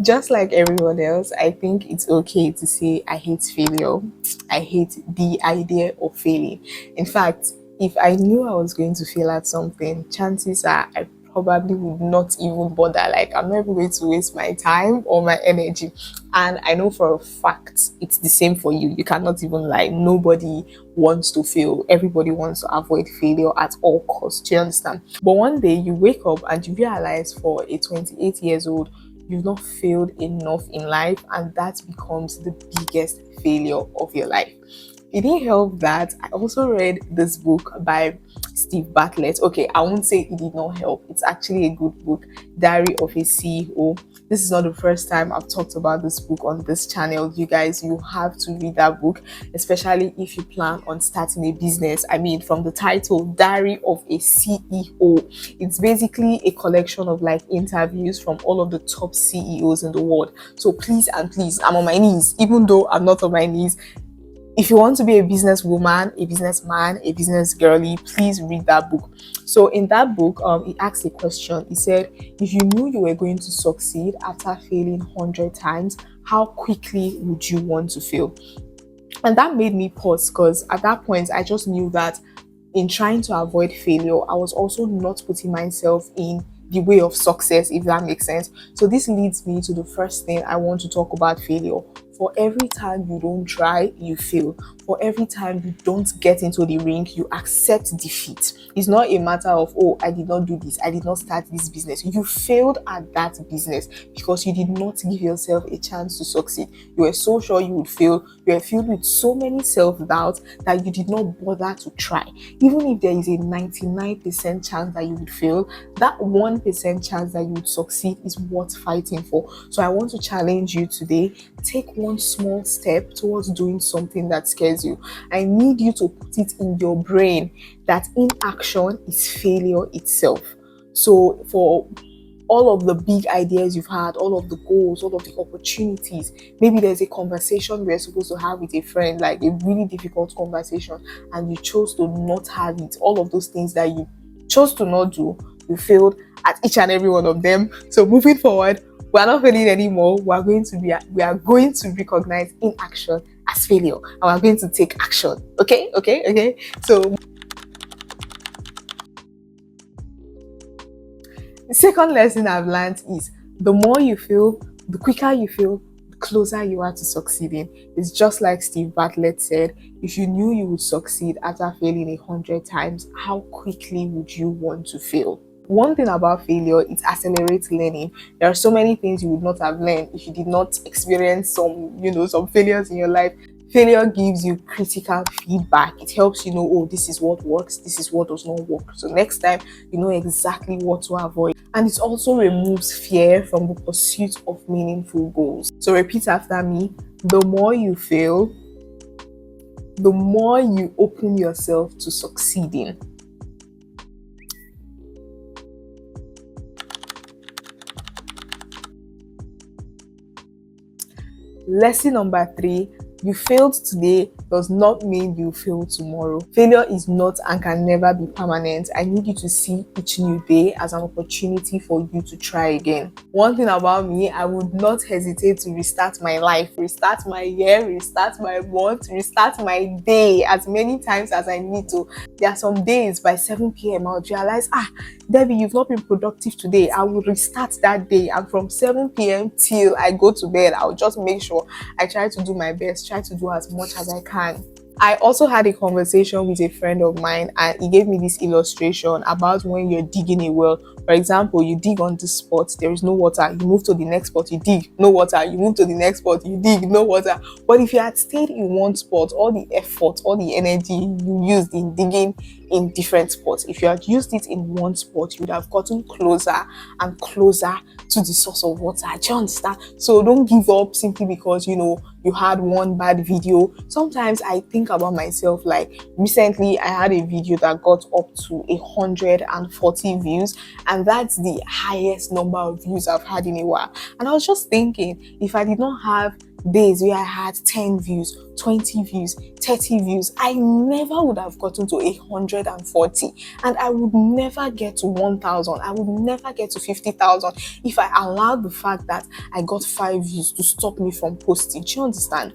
Just like everyone else, I think it's okay to say I hate failure. I hate the idea of failing. In fact, if I knew I was going to fail at something, chances are I probably would not even bother. Like, I'm not even going to waste my time or my energy. And I know for a fact it's the same for you. You cannot even lie. Nobody wants to fail. Everybody wants to avoid failure at all costs. Do you understand? But one day you wake up and you realize for a 28 years old, you've not failed enough in life, and that becomes the biggest failure of your life. It didn't help that I also read this book by Steve Bartlett. Okay, I won't say it did not help. It's actually a good book, Diary of a CEO. This is not the first time I've talked about this book on this channel. You guys, you have to read that book, especially if you plan on starting a business. I mean, from the title, Diary of a CEO, it's basically a collection of like interviews from all of the top CEOs in the world. So please and please, I'm on my knees, even though I'm not on my knees. If you want to be a businesswoman, a businessman, a business girly, please read that book. So in that book, he asked a question. He said, if you knew you were going to succeed after failing 100 times, how quickly would you want to fail? And that made me pause, because at that point, I just knew that in trying to avoid failure, I was also not putting myself in the way of success, if that makes sense. So this leads me to the first thing I want to talk about: failure. For every time you don't try, you fail. For every time you don't get into the ring, you accept defeat. It's not a matter of, oh, I did not do this, I did not start this business. You failed at that business because you did not give yourself a chance to succeed. You were so sure you would fail. You were filled with so many self-doubts that you did not bother to try. Even if there is a 99% chance that you would fail, that 1% chance that you would succeed is worth fighting for. So I want to challenge you today. Take one small step towards doing something that scares you. I need you to put it in your brain that inaction is failure itself. So for all of the big ideas you've had, all of the goals, all of the opportunities, maybe there's a conversation we're supposed to have with a friend, like a really difficult conversation, and you chose to not have it. All of those things that you chose to not do, you failed at each and every one of them. So moving forward, we are not failing anymore. We are going to recognize inaction as failure, and we are going to take action. Okay. So the second lesson I've learned is the more you fail, the quicker you fail, the closer you are to succeeding. It's just like Steve Bartlett said, if you knew you would succeed after failing 100 times, how quickly would you want to fail? One thing about failure, it accelerates learning. There are so many things you would not have learned if you did not experience some failures in your life. Failure gives you critical feedback. It helps you know, oh, this is what works, this is what does not work. So next time, you know exactly what to avoid. And it also removes fear from the pursuit of meaningful goals. So repeat after me. The more you fail, the more you open yourself to succeeding. Lesson number 3, you failed today does not mean you fail tomorrow. Failure is not and can never be permanent. I need you to see each new day as an opportunity for you to try again. One thing about me, I would not hesitate to restart my life, restart my year, restart my month, restart my day as many times as I need to. There are some days by 7 p.m. I'll realize, Debbie, you've not been productive today. I will restart that day, and from 7 p.m. till I go to bed, I'll just make sure I try to do my best, try to do as much as I can. I also had a conversation with a friend of mine, and he gave me this illustration about when you're digging a well. For example, you dig on this spot, there is no water. You move to the next spot, you dig, no water. You move to the next spot, you dig, no water. But if you had stayed in one spot, all the effort, all the energy you used in digging in different spots, if you had used it in one spot, you would have gotten closer and closer to the source of water. Do you understand? So don't give up simply because you had one bad video. Sometimes I think about myself, like recently I had a video that got up to 140 views, and that's the highest number of views I've had in a while. And I was just thinking, if I did not have days where I had 10 views, 20 views, 30 views. I never would have gotten to 140, and I would never get to 1,000. I would never get to 50,000 if I allowed the fact that I got 5 views to stop me from posting. Do you understand?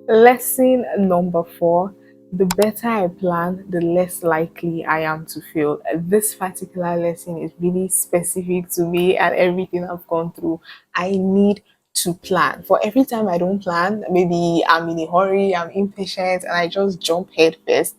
Lesson number 4: the better I plan, the less likely I am to fail. This particular lesson is really specific to me and everything I've gone through. I need to plan. For every time I don't plan, maybe I'm in a hurry, I'm impatient, and I just jump head first,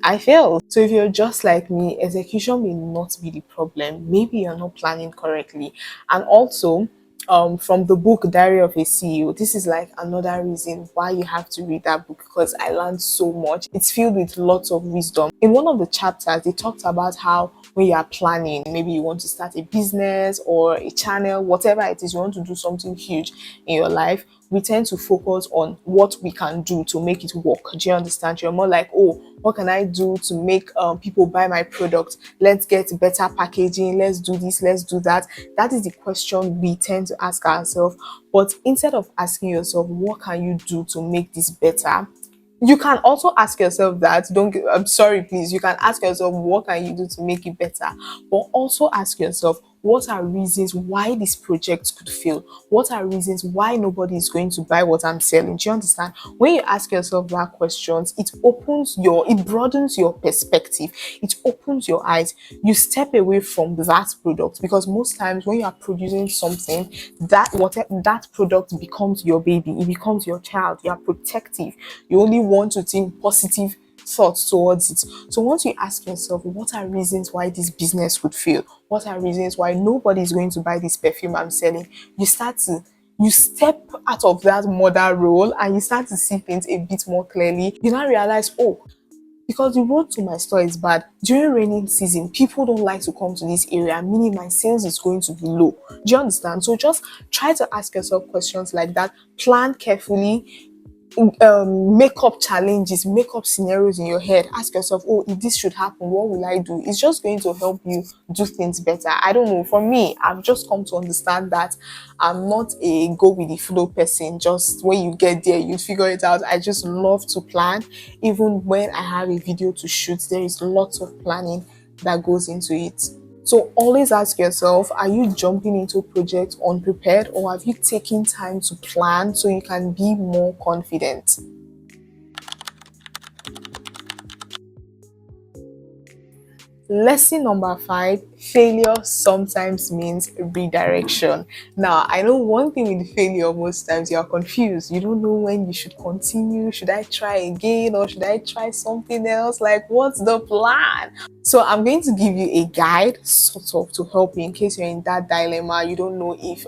I fail. So if you're just like me, execution may not be the problem. Maybe you're not planning correctly. And also, from the book Diary of a CEO, this is like another reason why you have to read that book, because I learned so much. It's filled with lots of wisdom. In one of the chapters, they talked about how when you are planning, maybe you want to start a business or a channel, whatever it is, you want to do something huge in your life, we tend to focus on what we can do to make it work. Do you understand? You're more like, oh, what can I do to make people buy my product? Let's get better packaging. Let's do this. Let's do that. That is the question we tend to ask ourselves. But instead of asking yourself, what can you do to make this better? You can also ask yourself that. I'm sorry, please. You can ask yourself, what can you do to make it better? But also ask yourself, what are reasons why this project could fail? What are reasons why nobody is going to buy what I'm selling? Do you understand? When you ask yourself that questions, it broadens your perspective. It opens your eyes. You step away from that product, because most times when you are producing something, that product becomes your baby. It becomes your child. You are protective. You only want to think positive thoughts towards it. So once you ask yourself, what are reasons why this business would fail? What are reasons why nobody is going to buy this perfume I'm selling? You step out of that mother role and you start to see things a bit more clearly. You now realize, oh, because the road to my store is bad. During raining season, people don't like to come to this area, meaning my sales is going to be low. Do you understand? So just try to ask yourself questions like that. Plan carefully, make up challenges, make up scenarios in your head. Ask yourself, oh, if this should happen, what will I do? It's just going to help you do things better. I don't know. For me, I've just come to understand that I'm not a go with the flow person. Just when you get there, you figure it out. I just love to plan. Even when I have a video to shoot, there is lots of planning that goes into it. So always ask yourself, are you jumping into projects unprepared, or have you taken time to plan so you can be more confident? Lesson number 5: failure sometimes means redirection. Now, I know one thing with failure, most times you are confused. You don't know when you should continue. Should I try again, or should I try something else? Like, what's the plan? So I'm going to give you a guide, sort of, to help you in case you're in that dilemma. You don't know if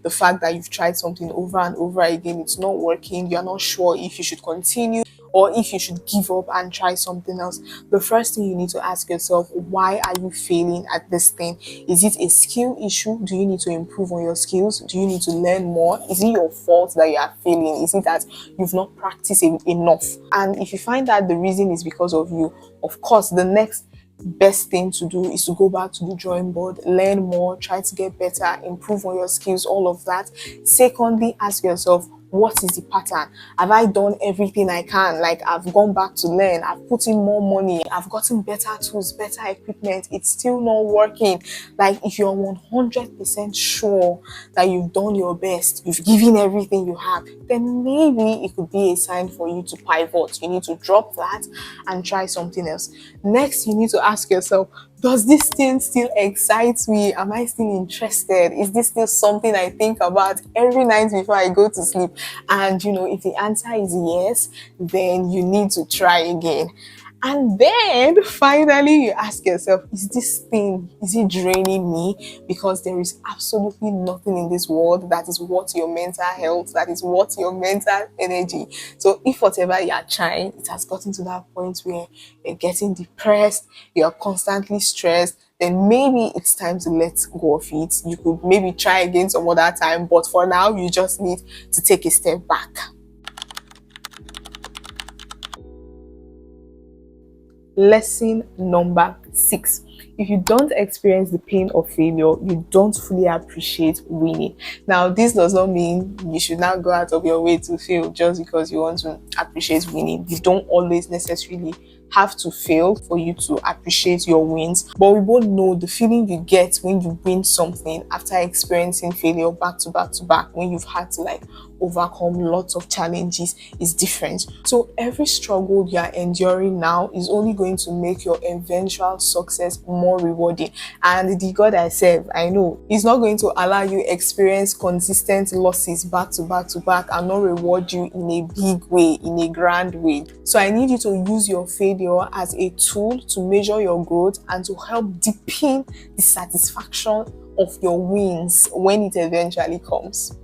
the fact that you've tried something over and over again, it's not working. You're not sure if you should continue or if you should give up and try something else. The first thing you need to ask yourself, why are you failing at this thing? Is it a skill issue? Do you need to improve on your skills? Do you need to learn more? Is it your fault that you are failing? Is it that you've not practiced enough? And if you find that the reason is because of you, of course, the next best thing to do is to go back to the drawing board, learn more, try to get better, improve on your skills, all of that. Secondly, ask yourself, what is the pattern? Have I done everything I can? Like, I've gone back to learn, I've put in more money, I've gotten better tools, better equipment, it's still not working. Like, if you're 100% sure that you've done your best, you've given everything you have, then maybe it could be a sign for you to pivot. You need to drop that and try something else. Next, you need to ask yourself, does this thing still excite me? Am I still interested? Is this still something I think about every night before I go to sleep? And if the answer is yes, then you need to try again. And then finally you ask yourself, is it draining me? Because there is absolutely nothing in this world that is worth your mental health, that is worth your mental energy. So if whatever you are trying, it has gotten to that point where you're getting depressed, you're constantly stressed, then maybe it's time to let go of it. You could maybe try again some other time, but for now, you just need to take a step back. Lesson number 6: If you don't experience the pain of failure, you don't fully appreciate winning. Now, this does not mean you should now go out of your way to fail just because you want to appreciate winning. You don't always necessarily have to fail for you to appreciate your wins. But we both know the feeling you get when you win something after experiencing failure back to back to back, when you've had to like overcome lots of challenges, is different. So every struggle you are enduring now is only going to make your eventual success more rewarding. And the God I serve, I know, is not going to allow you experience consistent losses back to back to back and not reward you in a big way, in a grand way. So I need you to use your failure as a tool to measure your growth and to help deepen the satisfaction of your wins when it eventually comes.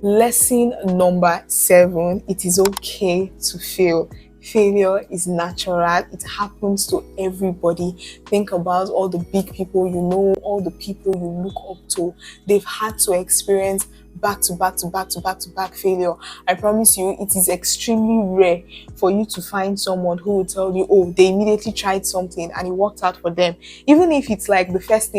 Lesson number 7, it is okay to fail. Failure is natural. It happens to everybody. Think about all the big people you know, all the people you look up to. They've had to experience back to back to back to back to back failure. I promise you, it is extremely rare for you to find someone who will tell you, oh, they immediately tried something and it worked out for them. Even if it's like the first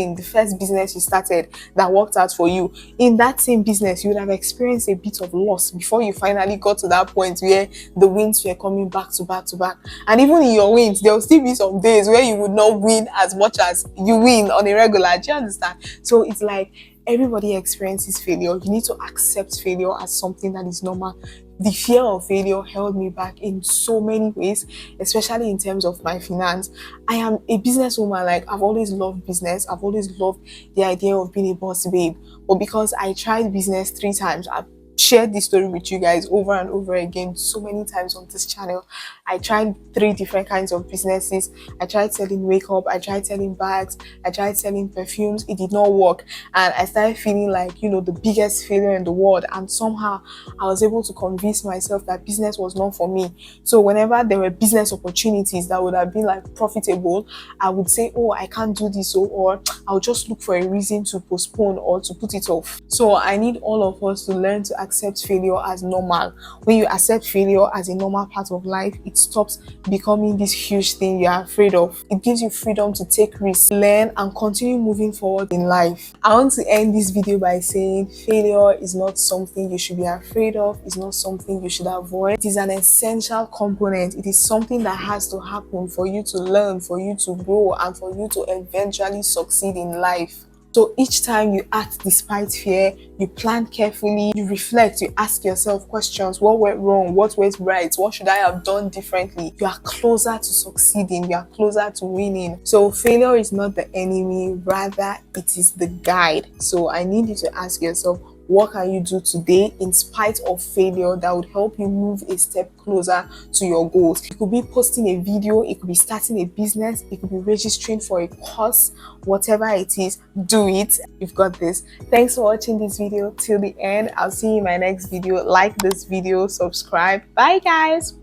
business you started that worked out for you, in that same business, you would have experienced a bit of loss before you finally got to that point where the wins were coming back to back to back. And even in your wins, there will still be some days where you would not win as much as you win on a regular. Do you understand? So it's like, everybody experiences failure. You need to accept failure as something that is normal. The fear of failure held me back in so many ways, especially in terms of my finance. I am a businesswoman. Like, I've always loved business. I've always loved the idea of being a boss babe. But because I tried business 3 times, I've shared this story with you guys over and over again so many times on this channel. I tried 3 different kinds of businesses. I tried selling makeup, I tried selling bags, I tried selling perfumes. It did not work, and I started feeling like, the biggest failure in the world. And somehow I was able to convince myself that business was not for me. So whenever there were business opportunities that would have been like profitable, I would say, oh, I can't do this, or I'll just look for a reason to postpone or to put it off. So I need all of us to learn to accept failure as normal. When you accept failure as a normal part of life, it stops becoming this huge thing you're afraid of. It gives you freedom to take risks, learn, and continue moving forward in life. I want to end this video by saying failure is not something you should be afraid of. It's not something you should avoid. It is an essential component. It is something that has to happen for you to learn, for you to grow, and for you to eventually succeed in life. So each time you act despite fear, you plan carefully, you reflect, you ask yourself questions. What went wrong? What went right? What should I have done differently? You are closer to succeeding. You are closer to winning. So failure is not the enemy, rather it is the guide. So I need you to ask yourself, what can you do today in spite of failure that would help you move a step closer to your goals? It could be posting a video, it could be starting a business, it could be registering for a course. Whatever it is, do it. You've got this. Thanks for watching this video till the end. I'll see you in my next video. Like this video, subscribe. Bye guys.